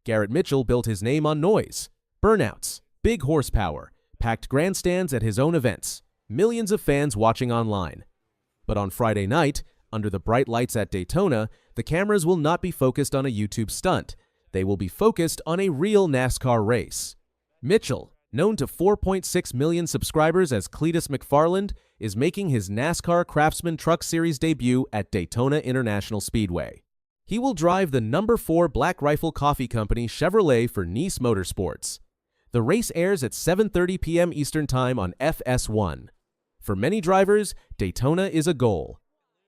Garrett Mitchell built his name on noise, burnouts, big horsepower, packed grandstands at his own events, millions of fans watching online. But on Friday night, under the bright lights at Daytona, the cameras will not be focused on a YouTube stunt. They will be focused on a real NASCAR race. Mitchell, known to 4.6 million subscribers as Cleetus McFarland, is making his NASCAR Craftsman Truck Series debut at Daytona International Speedway. He will drive the No. 4 Black Rifle Coffee Company Chevrolet for Nice Motorsports. The race airs at 7:30 p.m. Eastern Time on FS1. For many drivers, Daytona is a goal.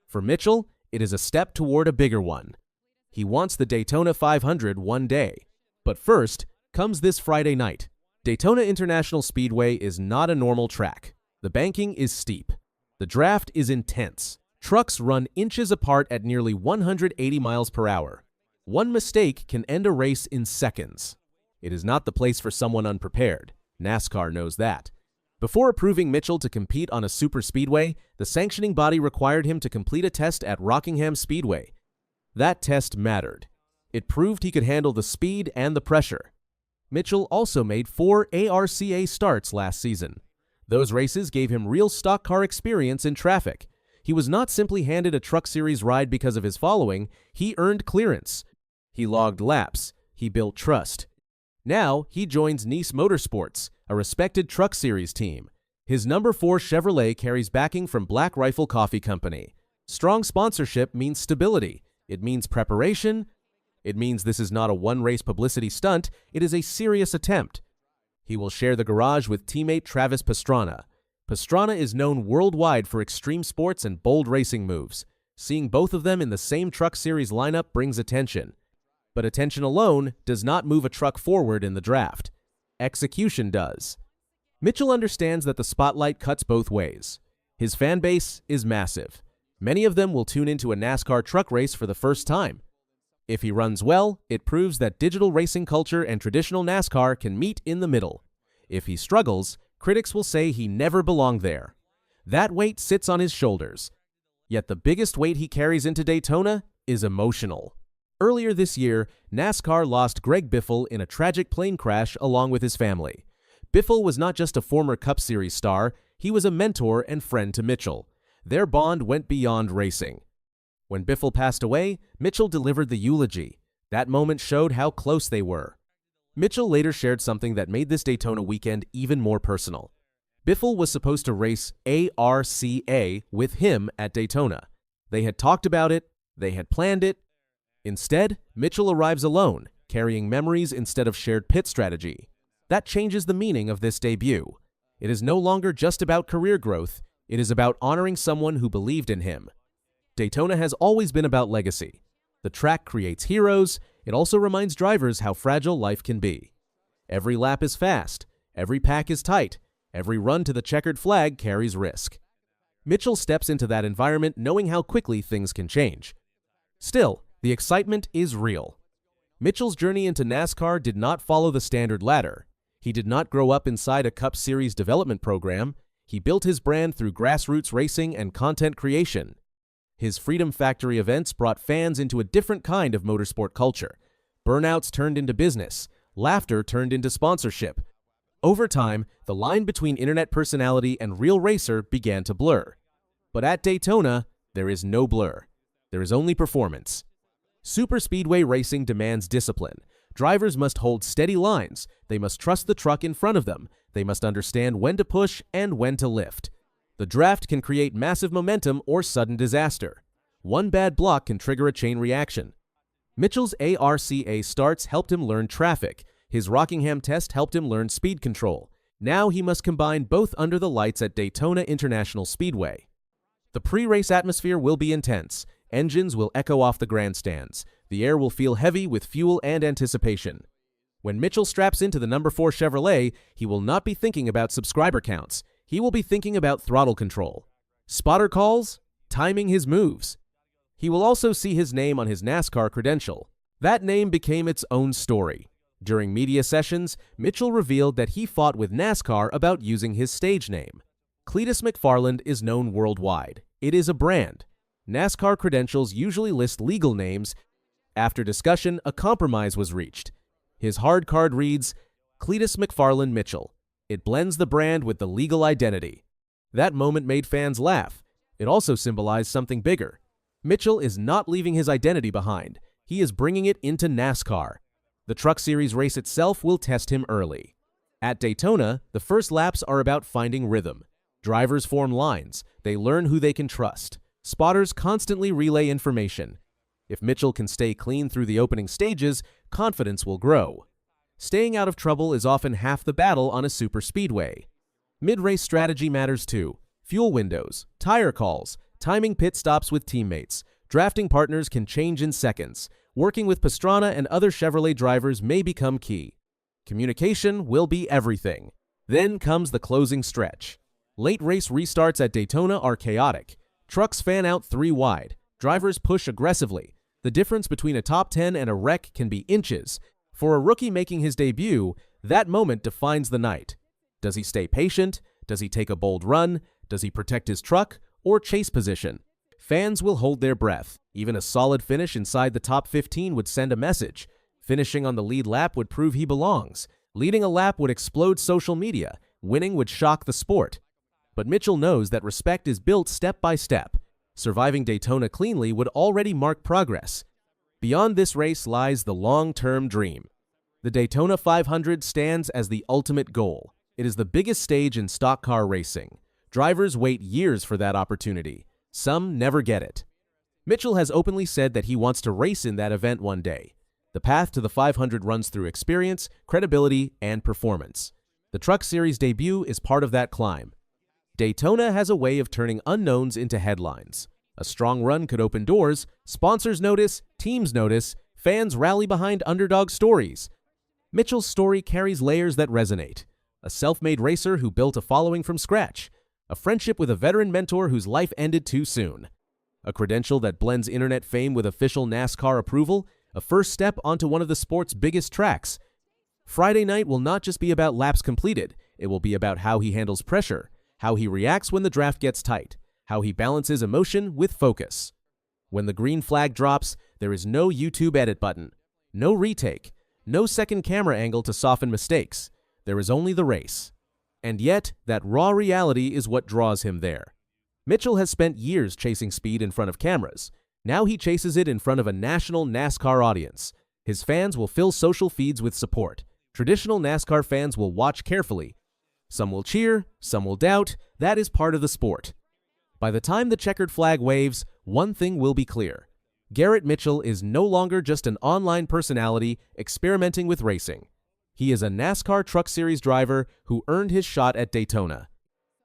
For Mitchell, it is a step toward a bigger one. He wants the Daytona 500 one day. But first comes this Friday night. Daytona International Speedway is not a normal track. The banking is steep. The draft is intense. Trucks run inches apart at nearly 180 miles per hour. One mistake can end a race in seconds. It is not the place for someone unprepared. NASCAR knows that. Before approving Mitchell to compete on a super speedway, the sanctioning body required him to complete a test at Rockingham Speedway. That test mattered. It proved he could handle the speed and the pressure. Mitchell also made 4 ARCA starts last season. Those races gave him real stock car experience in traffic. He was not simply handed a Truck Series ride because of his following, he earned clearance. He logged laps. He built trust. Now, he joins Nice Motorsports, a respected Truck Series team. His No. 4 Chevrolet carries backing from Black Rifle Coffee Company. Strong sponsorship means stability. It means preparation. It means this is not a one-race publicity stunt. It is a serious attempt. He will share the garage with teammate Travis Pastrana. Pastrana is known worldwide for extreme sports and bold racing moves. Seeing both of them in the same Truck Series lineup brings attention. But attention alone does not move a truck forward in the draft. Execution does. Mitchell understands that the spotlight cuts both ways. His fan base is massive. Many of them will tune into a NASCAR truck race for the first time. If he runs well, it proves that digital racing culture and traditional NASCAR can meet in the middle. If he struggles, critics will say he never belonged there. That weight sits on his shoulders. Yet the biggest weight he carries into Daytona is emotional. Earlier this year, NASCAR lost Greg Biffle in a tragic plane crash along with his family. Biffle was not just a former Cup Series star, he was a mentor and friend to Mitchell. Their bond went beyond racing. When Biffle passed away, Mitchell delivered the eulogy. That moment showed how close they were. Mitchell later shared something that made this Daytona weekend even more personal. Biffle was supposed to race ARCA with him at Daytona. They had talked about it, they had planned it. Instead, Mitchell arrives alone, carrying memories instead of shared pit strategy. That changes the meaning of this debut. It is no longer just about career growth, it is about honoring someone who believed in him. Daytona has always been about legacy. The track creates heroes, it also reminds drivers how fragile life can be. Every lap is fast, every pack is tight, every run to the checkered flag carries risk. Mitchell steps into that environment knowing how quickly things can change. Still, the excitement is real. Mitchell's journey into NASCAR did not follow the standard ladder. He did not grow up inside a Cup Series development program. He built his brand through grassroots racing and content creation. His Freedom Factory events brought fans into a different kind of motorsport culture. Burnouts turned into business. Laughter turned into sponsorship. Over time, the line between internet personality and real racer began to blur. But at Daytona, there is no blur. There is only performance. Superspeedway racing demands discipline. Drivers must hold steady lines. They must trust the truck in front of them. They must understand when to push and when to lift. The draft can create massive momentum or sudden disaster. One bad block can trigger a chain reaction. Mitchell's ARCA starts helped him learn traffic. His Rockingham test helped him learn speed control. Now he must combine both under the lights at Daytona International Speedway. The pre-race atmosphere will be intense. Engines will echo off the grandstands. The air will feel heavy with fuel and anticipation. When Mitchell straps into the No. 4 Chevrolet, he will not be thinking about subscriber counts. He will be thinking about throttle control, spotter calls, timing his moves. He will also see his name on his NASCAR credential. That name became its own story. During media sessions, Mitchell revealed that he fought with NASCAR about using his stage name. Cleetus McFarland is known worldwide. It is a brand. NASCAR credentials usually list legal names. After discussion, a compromise was reached. His hard card reads, Cleetus McFarland Mitchell. It blends the brand with the legal identity. That moment made fans laugh. It also symbolized something bigger. Mitchell is not leaving his identity behind. He is bringing it into NASCAR. The Truck Series race itself will test him early. At Daytona, the first laps are about finding rhythm. Drivers form lines. They learn who they can trust. Spotters constantly relay information. If Mitchell can stay clean through the opening stages, confidence will grow. Staying out of trouble is often half the battle on a superspeedway. Mid-race strategy matters too. Fuel windows, tire calls, timing pit stops with teammates. Drafting partners can change in seconds. Working with Pastrana and other Chevrolet drivers may become key. Communication will be everything. Then comes the closing stretch. Late race restarts at Daytona are chaotic. Trucks fan out 3 wide. Drivers push aggressively. The difference between a top 10 and a wreck can be inches. For a rookie making his debut, that moment defines the night. Does he stay patient? Does he take a bold run? Does he protect his truck or chase position? Fans will hold their breath. Even a solid finish inside the top 15 would send a message. Finishing on the lead lap would prove he belongs. Leading a lap would explode social media. Winning would shock the sport. But Mitchell knows that respect is built step by step. Surviving Daytona cleanly would already mark progress. Beyond this race lies the long-term dream. The Daytona 500 stands as the ultimate goal. It is the biggest stage in stock car racing. Drivers wait years for that opportunity. Some never get it. Mitchell has openly said that he wants to race in that event one day. The path to the 500 runs through experience, credibility, and performance. The Truck Series debut is part of that climb. Daytona has a way of turning unknowns into headlines. A strong run could open doors, sponsors notice, teams notice, fans rally behind underdog stories. Mitchell's story carries layers that resonate. A self-made racer who built a following from scratch. A friendship with a veteran mentor whose life ended too soon. A credential that blends internet fame with official NASCAR approval, a first step onto one of the sport's biggest tracks. Friday night will not just be about laps completed, it will be about how he handles pressure, how he reacts when the draft gets tight, how he balances emotion with focus. When the green flag drops, there is no YouTube edit button, no retake, no second camera angle to soften mistakes. There is only the race. And yet, that raw reality is what draws him there. Mitchell has spent years chasing speed in front of cameras. Now he chases it in front of a national NASCAR audience. His fans will fill social feeds with support. Traditional NASCAR fans will watch carefully. Some will cheer, some will doubt. That is part of the sport. By the time the checkered flag waves, one thing will be clear. Garrett Mitchell is no longer just an online personality experimenting with racing. He is a NASCAR Truck Series driver who earned his shot at Daytona.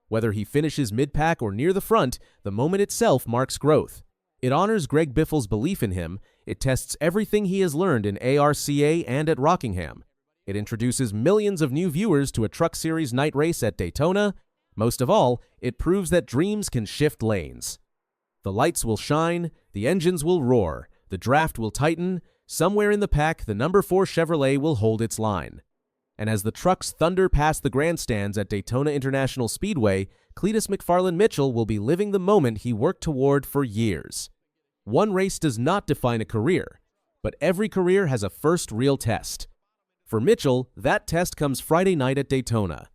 Whether he finishes mid-pack or near the front, the moment itself marks growth. It honors Greg Biffle's belief in him. It tests everything he has learned in ARCA and at Rockingham. It introduces millions of new viewers to a Truck Series night race at Daytona. Most of all, it proves that dreams can shift lanes. The lights will shine, the engines will roar, the draft will tighten. Somewhere in the pack, the number 4 Chevrolet will hold its line. And as the trucks thunder past the grandstands at Daytona International Speedway, Cleetus McFarland Mitchell will be living the moment he worked toward for years. One race does not define a career, but every career has a first real test. For Mitchell, that test comes Friday night at Daytona.